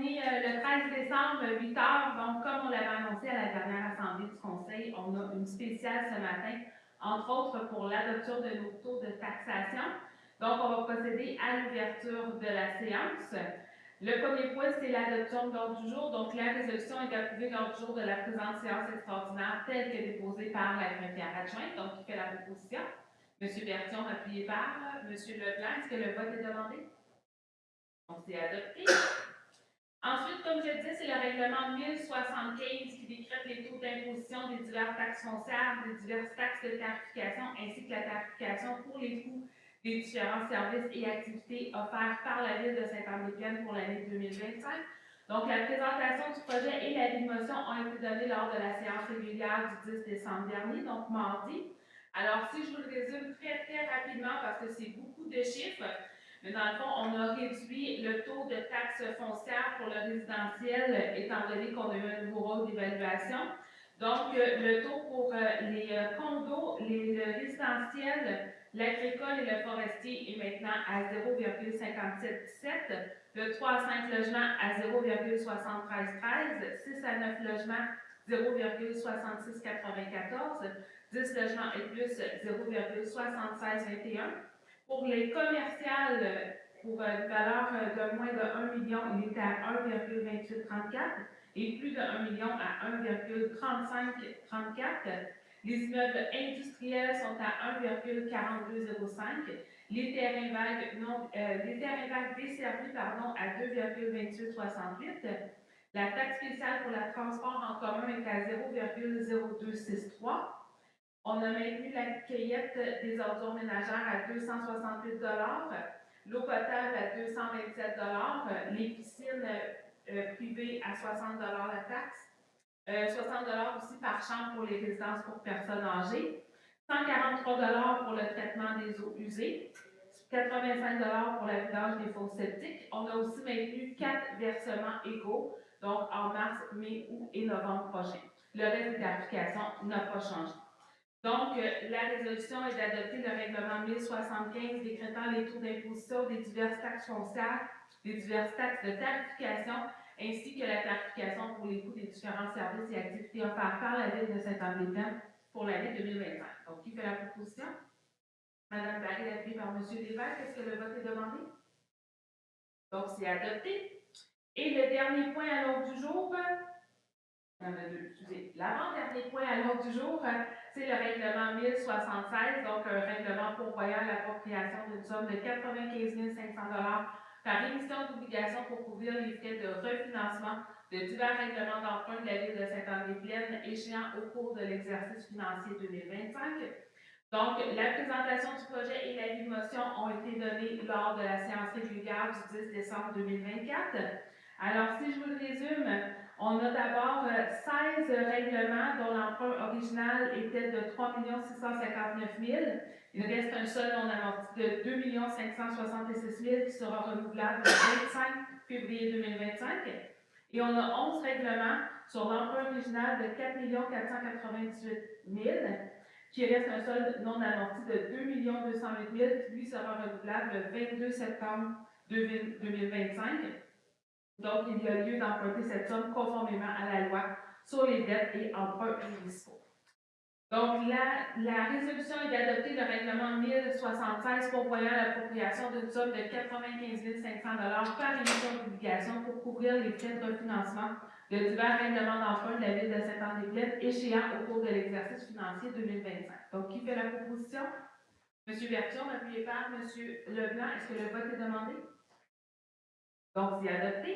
est le 13 décembre, 8 heures. Donc, comme on l'avait annoncé à la dernière assemblée du Conseil, on a une spéciale ce matin, entre autres pour l'adoption de nos taux de taxation. Donc, on va procéder à l'ouverture de la séance. Le premier point, c'est l'adoption de l'ordre du jour. Donc, la résolution est approuvée l'ordre du jour de la présente séance extraordinaire telle que déposée par la greffière adjointe, donc qui fait la proposition. M. Berthiaume, appuyé par M. Leblanc. Est-ce que le vote est demandé? Donc, c'est adopté. Ensuite, comme je disais, c'est le règlement 1075 qui décrète les taux d'imposition des diverses taxes foncières, des diverses taxes de tarification, ainsi que la tarification pour les coûts des différents services et activités offerts par la Ville de Saint-André-Plaine pour l'année 2025. Donc, la présentation du projet et la motion ont été données lors de la séance régulière du 10 décembre dernier, donc mardi. Alors, si je vous le résume très, très rapidement, parce que c'est beaucoup de chiffres, mais dans le fond, on a réduit le taux de taxe foncière pour le résidentiel, étant donné qu'on a eu un nouveau rôle d'évaluation. Donc, le taux pour les condos, le résidentiel, l'agricole et le forestier est maintenant à 0,5717, le 3 à 5 logements à 0,7313, 6 à 9 logements 0,6694, 10 logements et plus 0,7621. Pour les commerciales, pour une valeur de moins de 1 million, il est à 1,2834 et plus de 1 million à 1,3534. Les immeubles industriels sont à 1,4205. Les terrains vagues, desservis à 2,2868. La taxe spéciale pour le transport en commun est à 0,0263. On a maintenu la cueillette des ordures ménagères à 268 l'eau potable à 227 les piscines privées à 60 la taxe, 60 aussi par chambre pour les résidences pour personnes âgées, 143 pour le traitement des eaux usées, 85 pour la vidange des fosses septiques. On a aussi maintenu 4 versements égaux, donc en mars, mai, août et novembre prochain. Le reste des applications n'a pas changé. Donc, la résolution est d'adopter le règlement 1075 décrétant les taux d'imposition des diverses taxes foncières, des diverses taxes de tarification, ainsi que la tarification pour les coûts des différents services et activités offerts par la Ville de Saint-André-Plaine pour l'année 2025. Donc, qui fait la proposition? Madame Barry, appuyée par M. Lévesque. Est-ce que le vote est demandé? Donc, c'est adopté. Et le dernier point à l'ordre du jour, l'avant-dernier point à l'ordre du jour, c'est le règlement 1076, donc un règlement pourvoyant l'appropriation d'une somme de 95 500 par émission d'obligations pour couvrir les frais de refinancement de divers règlements d'emprunt de la Ville de Saint-André-Plaine échéant au cours de l'exercice financier 2025. Donc, la présentation du projet et la motion ont été données lors de la séance régulière du 10 décembre 2024. Alors, si je vous le résume, on a d'abord 16 règlements dont l'emprunt original était de 3 659 000. Il reste un seul non amorti de 2 566 000 qui sera renouvelable le 25 février 2025. Et on a 11 règlements sur l'emprunt original de 4 498 000 qui reste un solde non amorti de 2 208 000 qui lui sera renouvelable le 22 septembre 2025. Donc, il y a lieu d'emprunter cette somme conformément à la loi sur les dettes et emprunts municipaux. Donc, la résolution est d'adopter le règlement 1076 pourvoyant l'appropriation d'une somme de 95 500 par émission d'obligation pour couvrir les frais de refinancement de divers règlements d'emprunt de la Ville de Saint-André-Plaine échéant au cours de l'exercice financier 2025. Donc, qui fait la proposition? M. Berthiaume, appuyé par M. Leblanc. Est-ce que le vote est demandé? Donc, c'est adopté.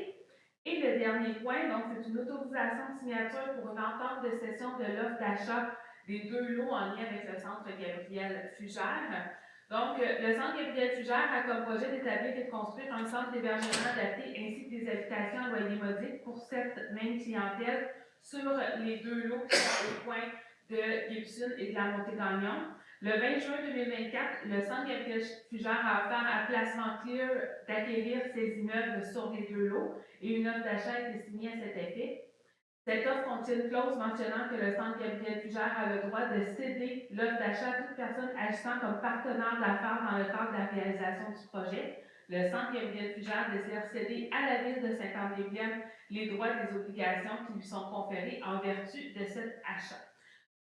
Et le dernier point, donc, c'est une autorisation de signature pour une entente de cession de l'offre d'achat des 2 lots en lien avec le centre Gabriel Fugère. Donc, le centre Gabriel Fugère a comme projet d'établir et de construire un centre d'hébergement adapté ainsi que des habitations à loyer modique pour cette même clientèle sur les 2 lots qui sont au coin de Gibson et de la Montée-Gagnon. Le 20 juin 2024, le centre Gabriel Fugère a offert à Placement Clear d'acquérir ces immeubles sur les 2 lots et une offre d'achat a été signée à cet effet. Cette offre contient une clause mentionnant que le centre Gabriel Fugère a le droit de céder l'offre d'achat à toute personne agissant comme partenaire d'affaires dans le cadre de la réalisation du projet. le Centre Gabriel Fugère désire céder à la Ville de Sainte-Anne-des-Plaines les droits des obligations qui lui sont conférées en vertu de cet achat.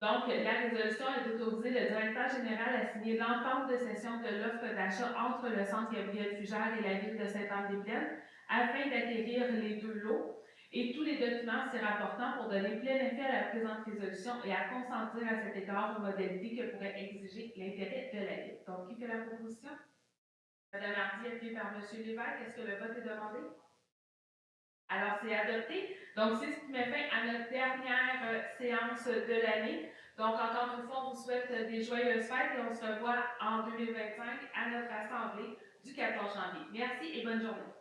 Donc, la résolution est d'autoriser le directeur général à signer l'entente de cession de l'offre d'achat entre le Centre Gabriel Fugère et la Ville de Sainte-Anne-des-Plaines afin d'acquérir les deux lots et tous les documents s'y rapportant pour donner plein effet à la présente résolution et à consentir à cet égard aux modalités que pourrait exiger l'intérêt de la Ville. Donc, qui fait la proposition? Madame Hardy, appuyée par M. Lévesque. Est-ce que le vote est demandé? Alors, c'est adopté. Donc, c'est ce qui met fin à notre dernière séance de l'année. Donc, encore une fois, on vous souhaite des joyeuses fêtes et on se revoit en 2025 à notre assemblée du 14 janvier. Merci et bonne journée.